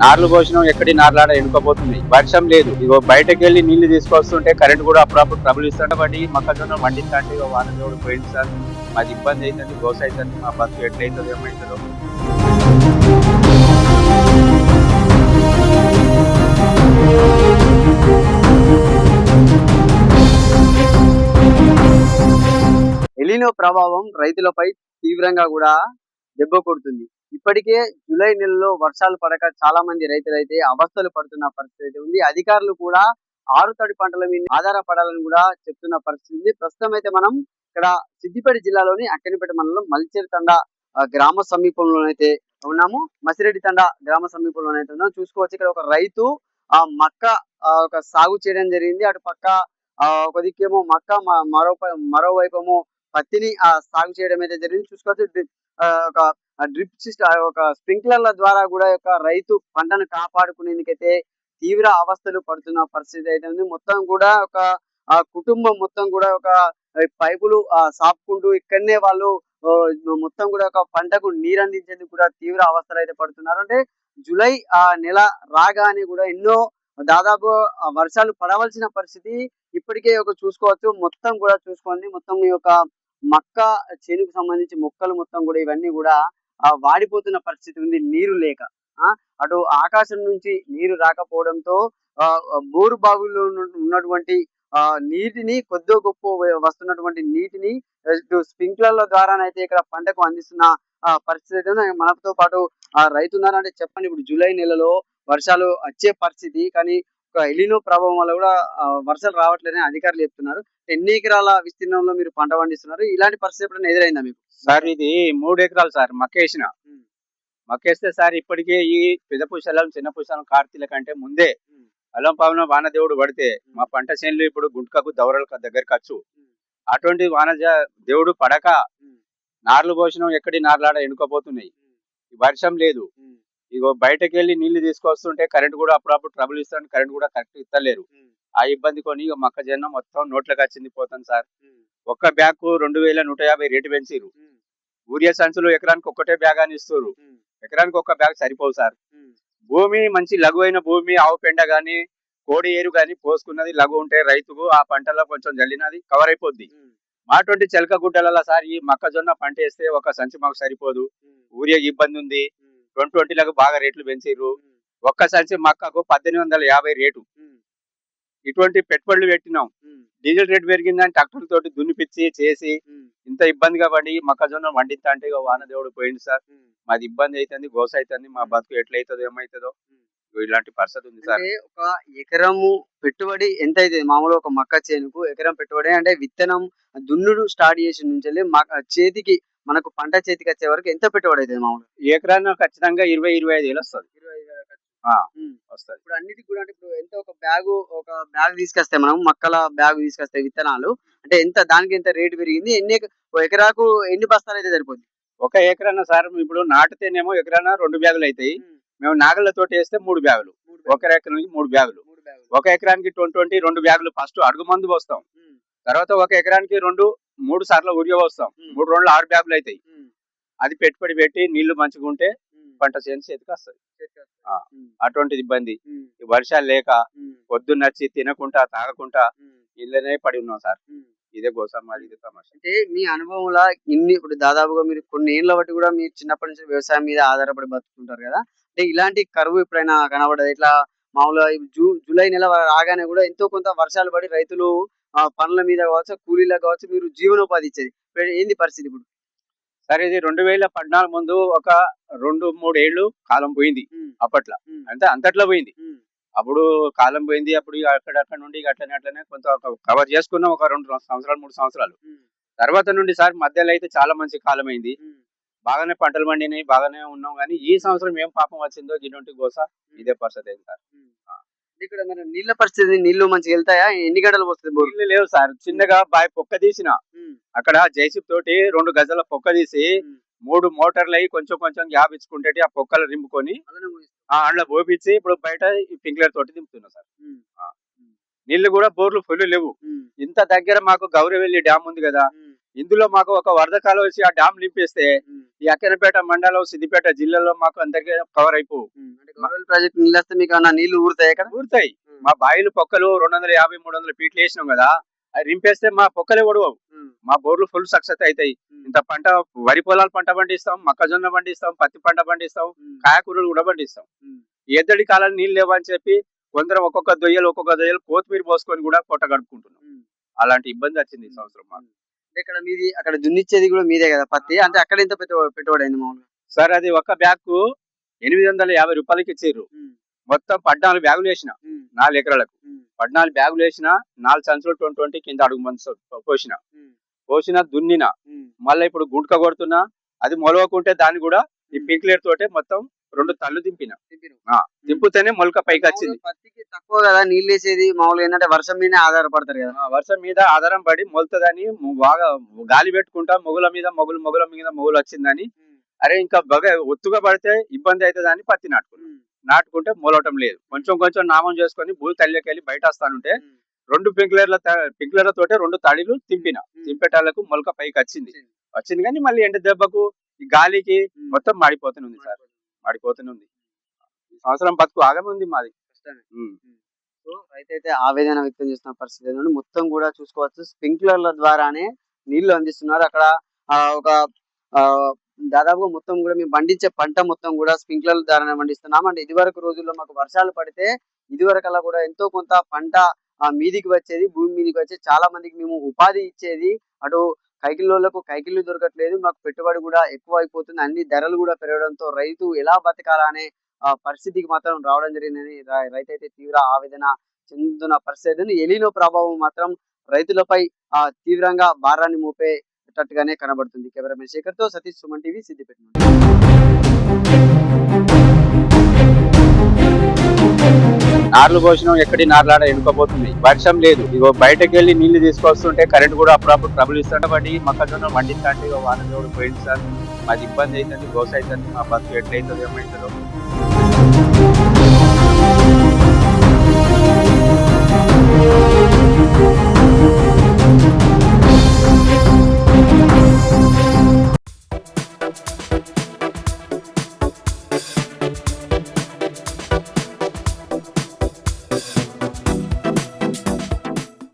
నార్లు పోషణం ఎక్కడి నార్లాడ ఎనుకపోతున్నాయి. వర్షం లేదు. ఇగో బయటకు వెళ్ళి నీళ్లు తీసుకొస్తుంటే కరెంట్ కూడా అప్పుడప్పుడు ట్రబుల్ ఇస్తుంటే బట్టి మొక్కజొన్న వండించంటే ఇక వాన దేవుడు పోయింది సార్. మాది ఇబ్బంది అవుతుంది, గోస అవుతుంది, మా బస్సు ఎట్లయితుందో ఏమవుతుందో. ఎలినో ప్రభావం రైతులపై తీవ్రంగా కూడా దెబ్బ కొడుతుంది. ఇప్పటికే జూలై నెలలో వర్షాలు పడక చాలా మంది రైతులు అయితే అవస్థలు పడుతున్న పరిస్థితి అయితే ఉంది. అధికారులు కూడా ఆరుతడి పంటల మీద ఆధారపడాలని కూడా చెప్తున్న పరిస్థితి ఉంది. ప్రస్తుతం అయితే మనం ఇక్కడ సిద్దిపేట జిల్లాలోని అక్కనిపేట మండలం మల్చేరు తండా గ్రామ సమీపంలోనైతే ఉన్నాము. మసిరెడ్డి తండా గ్రామ సమీపంలోనైతే ఉన్నాము. చూసుకోవచ్చు ఇక్కడ ఒక రైతు మక్క ఒక సాగు చేయడం జరిగింది. అటు పక్క ఒక దిక్కేమో మక్క మరోవైపు ఏమో పత్తిని సాగు చేయడం అయితే జరిగింది. చూసుకోవచ్చు ఒక డ్రిప్ సిస్టమ్ ఒక స్ప్రింక్లర్ల ద్వారా కూడా యొక్క రైతు పంటను కాపాడుకునేందుకైతే తీవ్ర అవస్థలు పడుతున్న పరిస్థితి అయితే ఉంది. మొత్తం కూడా ఒక కుటుంబం మొత్తం కూడా ఒక పైపులు సాపుకుంటూ ఇక్కడనే వాళ్ళు మొత్తం కూడా ఒక పంటకు నీరు అందించేందుకు కూడా తీవ్ర అవస్థలు అయితే పడుతున్నారు. అంటే జూలై నెల రాగానే కూడా ఎన్నో దాదాపు వర్షాలు పడవలసిన పరిస్థితి ఇప్పటికే ఒక చూసుకోవచ్చు. మొత్తం కూడా చూసుకోండి, మొత్తం ఈ యొక్క మక్క చేనుకు సంబంధించి మొక్కలు మొత్తం కూడా ఇవన్నీ కూడా వాడిపోతున్న పరిస్థితి ఉంది నీరు లేక. అటు ఆకాశం నుంచి నీరు రాకపోవడంతో బోరు బావుల్లో ఉన్నటువంటి నీటిని కొద్దో గొప్ప వస్తున్నటువంటి నీటిని స్ప్రింక్లర్ల ద్వారానైతే ఇక్కడ పంటకు అందిస్తున్న పరిస్థితి మనతో పాటు రైతు ఉన్నారు. అంటే చెప్పండి, ఇప్పుడు జూలై నెలలో వర్షాలు వచ్చే పరిస్థితి, కానీ ఒక ఎలినో ప్రభావం వల్ల కూడా వర్షాలు రావట్లేదని అధికారులు చెప్తున్నారు. ఎన్ని ఎకరాల విస్తీర్ణంలో మీరు పంట పండిస్తున్నారు? ఇలాంటి పరిస్థితి ఎప్పుడైనా ఎదురైందా మీకు? సార్ ఇది 3 ఎకరాలు సార్ మక్కేసిన. మక్కేస్తే సార్ ఇప్పటికే ఈ పెద్ద పుష్పాలం చిన్న పుష్పాలం కార్తీల కంటే ముందే అల్లం పావున వాన దేవుడు పడితే మా పంట చేనులు ఇప్పుడు గుంటకకు దౌరల దగ్గరికి వచ్చు. అటువంటి వాన దేవుడు పడక నార్లు పోషణం ఎక్కడి నార్లాడ ఎనుకపోతున్నాయి. వర్షం లేదు. ఇగో బయటకు వెళ్ళి నీళ్లు తీసుకొస్తుంటే కరెంట్ కూడా అప్పుడప్పుడు ట్రబుల్ ఇస్తుంటే కరెంట్ కూడా కరెక్ట్ ఇస్తలేరు. ఆ ఇబ్బంది కొని మొక్కజొన్న మొత్తం నోట్లోకి వచ్చింది పోతుంది సార్. ఒక్క బ్యాగ్ 2150 రేటు పెంచిరు. యూరియా సంచులు ఎకరానికి ఒక్కటే బ్యాగ్ అని ఇస్తారు. ఎకరానికి ఒక్క బ్యాగ్ సరిపోవు సార్. భూమి మంచి లఘువైన భూమి, ఆవు పెండ గాని కోడి ఏరు గాని పోసుకున్నది లఘు ఉంటే రైతుకు ఆ పంటలో కొంచెం జల్లినది కవర్ అయిపోద్ది. మాటువంటి చెలక గుడ్డలలో సార్ ఈ మొక్కజొన్న పంట వేస్తే ఒక సంచి మాకు సరిపోదు. యూరియా ఇబ్బంది ఉంది. 2020లకు బాగా రేట్లు పెంచిర్రు. ఒక్క సంచి మక్కకు 1850 రేటు. ఇటువంటి పెట్టుబడులు పెట్టినాం. డీజిల్ రేట్ పెరిగిందని ట్రాక్టర్ తోటి దున్నిపిచ్చి చేసి ఇంత ఇబ్బందిగా పడి మొక్కజొన్న వండిస్తా అంటే వాన దేవుడు పోయింది సార్. మాది ఇబ్బంది అవుతుంది, గోస అవుతుంది, మా బతుకు ఎట్లయితుందో ఏమవుతుందో ఇలాంటి పరిస్థితి ఉంది సార్. ఒక ఎకరము పెట్టుబడి ఎంత అయితే మామూలు ఒక మక్క చేనుకు ఎకరం పెట్టుబడి అంటే విత్తనం దున్నుడు స్టార్ట్ చేసిన నుంచి చేతికి మనకు పంట చేతికి వచ్చే వరకు ఎంత పెట్టుబడి అవుతుంది మామూలు? ఎకరాన్ని ఖచ్చితంగా 20-25 వేలు వస్తుంది. వస్తుంది. ఇప్పుడు అన్నిటికి కూడా అంటే ఇప్పుడు ఎంత ఒక బ్యాగ్ తీసుకొస్తే మనం మక్కల బ్యాగ్ తీసుకొస్తే విత్తనాలు అంటే ఎంత దానికి ఎంత రేటు పెరిగింది, ఎకరాకు ఎన్ని బస్తాలు అయితే సరిపోతుంది? ఒక ఎకరాన సార్ ఇప్పుడు నాటితేనేమో ఎకరాన 2 బ్యాగులు అవుతాయి. మేము నాగళ్లతో వేస్తే 3 బ్యాగులు. ఒక ఎకరానికి 3 బ్యాగులు. ఒక ఎకరానికి 2 బ్యాగులు ఫస్ట్ అడుగు మందు పోస్తాం. తర్వాత ఒక ఎకరానికి 3 సార్లు ఉరియ పోస్తాం. 3 రోజులు 6 బ్యాగులు అవుతాయి. అది పెట్టుబడి పెట్టి నీళ్లు మంచిగా ఉంటే పంట చేతికి వస్తుంది. అటువంటి ఇబ్బంది వర్షాలు లేక పొద్దున్నచ్చి తినకుండా తాగకుండా ఇళ్ళనే పడి ఉన్నాం సార్. ఇదే గోసం, ఇదే సమస్య. అంటే మీ అనుభవంలో ఇప్పుడు దాదాపుగా మీరు కొన్ని ఏళ్ళ బట్టి కూడా మీరు చిన్నప్పటి నుంచి వ్యవసాయం మీద ఆధారపడి బతుకుంటారు కదా, అంటే ఇలాంటి కరువు ఎప్పుడైనా కనబడదు? ఇట్లా మామూలుగా జూలై నెల రాగానే కూడా ఎంతో కొంత వర్షాలు పడి రైతులు పనుల మీద కావచ్చు, కూలీలకు కావచ్చు, మీరు జీవనోపాధి ఇచ్చేది ఏంది పరిస్థితి ఇప్పుడు? సరే, ఇది 2014 ముందు ఒక 2-3 ఏళ్ళు కాలం పోయింది. అప్పట్లో అంటే అంతట్లో పోయింది. అప్పుడు కాలం పోయింది. అప్పుడు అక్కడక్కడ నుండి అట్లనే కొంత కవర్ చేసుకున్నాం ఒక 2 సంవత్సరాలు 3 సంవత్సరాలు. తర్వాత నుండి సార్ మధ్యలో అయితే చాలా మంచి కాలం అయింది. బాగానే పంటలు పండినాయి, బాగానే ఉన్నాం. కానీ ఈ సంవత్సరం ఏం పాపం వచ్చిందో గిన్నొంటి గోస ఇదే పరిస్థితి అయింది సార్. ఇక్కడ మన నీళ్ళ పరిస్థితి, నీళ్లు మంచిగా వెళ్తాయా? ఎన్ని గంటలు వస్తుంది? నీళ్ళు లేవు సార్. చిన్నగా బావి పొక్క తీసిన అక్కడ జైసిప్ తోటి 2 గజాల పొక్క తీసి 3 మోటార్లు అయ్యి కొంచెం కొంచెం గ్యాప్ ఇచ్చుకుంటే ఆ పొక్కలు రింపుకొని అందులో పోపించి ఇప్పుడు బయట స్ప్రింక్లర్ తోటి దింపుతున్నా సార్. నీళ్లు కూడా బోర్లు ఫుల్ లేవు. ఇంత దగ్గర మాకు గౌరవెల్లి డ్యామ్ ఉంది కదా, ఇందులో మాకు ఒక వరద కాలం వచ్చి ఆ డ్యామ్ నింపేస్తే ఈ అక్కనపేట మండలం సిద్దిపేట జిల్లాలో మాకు అందరికీ కవర్ అయిపోవు. గోదావరి ప్రాజెక్ట్ నీళ్ళు వస్తే మీకు ఏమన్నా నీళ్లు ఊరుతాయి ఇక్కడ? ఊరుతాయి. మా బాయిలు పొక్కలు 250, 300 ఫీట్లు వేసినాం కదా, అది రింపేస్తే మా పొక్కలే ఒడవవు. మా బోర్లు ఫుల్ సక్సెస్ అవుతాయి. ఇంత పంట, వరి పొలాలు పంట పండిస్తాం, మొక్కజొన్న పండిస్తాం, పత్తి పంట పండిస్తాం, కాయకూరలు కూడా పండిస్తాం. ఎద్దడి కాలాలు నీళ్ళు లేవని చెప్పి కొందరు ఒక్కొక్క దొయ్యలు కొత్తిమీర పోసుకొని కూడా పొట్ట గడుపుకుంటున్నాం. అలాంటి ఇబ్బంది వచ్చింది ఈ సంవత్సరం మాకు. ఇక్కడ మీది అక్కడ దున్నిచ్చేది కూడా మీదే కదా పత్తి, అంటే అక్కడ ఎంత పెట్టుబడి అయింది మామూలుగా? సార్ అది ఒక బ్యాగ్ 850 రూపాయలకి ఇచ్చారు. మొత్తం 14 బ్యాగులు వేసిన 4 ఎకరాలకు. 14 బ్యాగులు వేసిన, 4 సంచులు 20 కింద అడుగు మంది పోసిన దున్నిన. మళ్ళీ ఇప్పుడు గుంటక కొడుతున్నా, అది మొలవకుంటే దాన్ని కూడా ఈ పింక్లేర్ తోటే మొత్తం 2 తల్లు దింపితేనే మొలక పైకి వచ్చింది. పత్తికి తక్కువ కదా నీళ్ళు వేసేది, మామూలుగా ఏంటంటే వర్షం మీదనే ఆధారపడతారు కదా. వర్షం మీద ఆధారం పడి మొలుతుందని బాగా గాలి పెట్టుకుంటా మొగుల మీద మొగులు వచ్చిందని, అరే ఇంకా బాగా ఒత్తుగా పడితే ఇబ్బంది అవుతుందని పత్తి నాటుకుంటే మొలవటం లేదు. కొంచెం నామం చేసుకొని భూమి తల్లికి వెళ్ళి బయట వస్తానుంటే 2 పింక్లర్ల తోటే 2 తడిలు తింపేటాలకు మొలక పైకి వచ్చింది కానీ మళ్ళీ ఎండ దెబ్బకు ఈ గాలికి మొత్తం మాడిపోతూనే ఉంది సార్. ఈ సంవత్సరం బతుకు ఆగముంది మాది. సో రైతైతే ఆవేదన వ్యక్తం చేస్తున్న పరిస్థితి ఏంటంటే, మొత్తం కూడా చూసుకోవచ్చు స్ప్రింక్లర్ల ద్వారానే నీళ్లు అందిస్తున్నారు. అక్కడ ఒక దాదాపుగా మొత్తం కూడా మేము పండించే పంట మొత్తం కూడా స్ప్రింక్లర్ల ద్వారానే పండిస్తున్నాం. అంటే ఇదివరకు రోజుల్లో మాకు వర్షాలు పడితే ఇదివరకల్లా కూడా ఎంతో కొంత పంట మీదికి వచ్చేది, భూమి మీదికి వచ్చేది, చాలా మందికి మేము ఉపాధి ఇచ్చేది. అటు కైకిల్లోలకు కైకిల్లు దొరకట్లేదు, మాకు పెట్టుబడి కూడా ఎక్కువ అయిపోతుంది, అన్ని ధరలు కూడా పెరగడంతో రైతు ఎలా బతకాలా అనే పరిస్థితికి మాత్రం రావడం జరిగిందని రైతు అయితే తీవ్ర ఆవేదన చెందుతున్న పరిస్థితి. ఎలినో ప్రభావం మాత్రం రైతులపై తీవ్రంగా భారాన్ని మోపేటట్టుగానే కనబడుతుంది. కెమెరామెన్ శేఖర్ తో సతీష్, సుమన్ టీవీ, సిద్దిపేట. నార్లు పోసినాం, ఎక్కడి నార్లాడ ఎనుకపోతుంది, వర్షం లేదు. ఇగో బయటకు వెళ్ళి నీళ్లు తీసుకొస్తుంటే కరెంట్ కూడా అప్పుడప్పుడు ట్రబుల్ ఇస్తుంటే మొక్కజొన్న పండిస్తా అంటే వాన దేవుడు పోయింది సార్. మాది ఇబ్బంది అవుతుంది, గోస అవుతుంది, మా బస్సు ఎట్లయితుందో ఏమవుతుందో.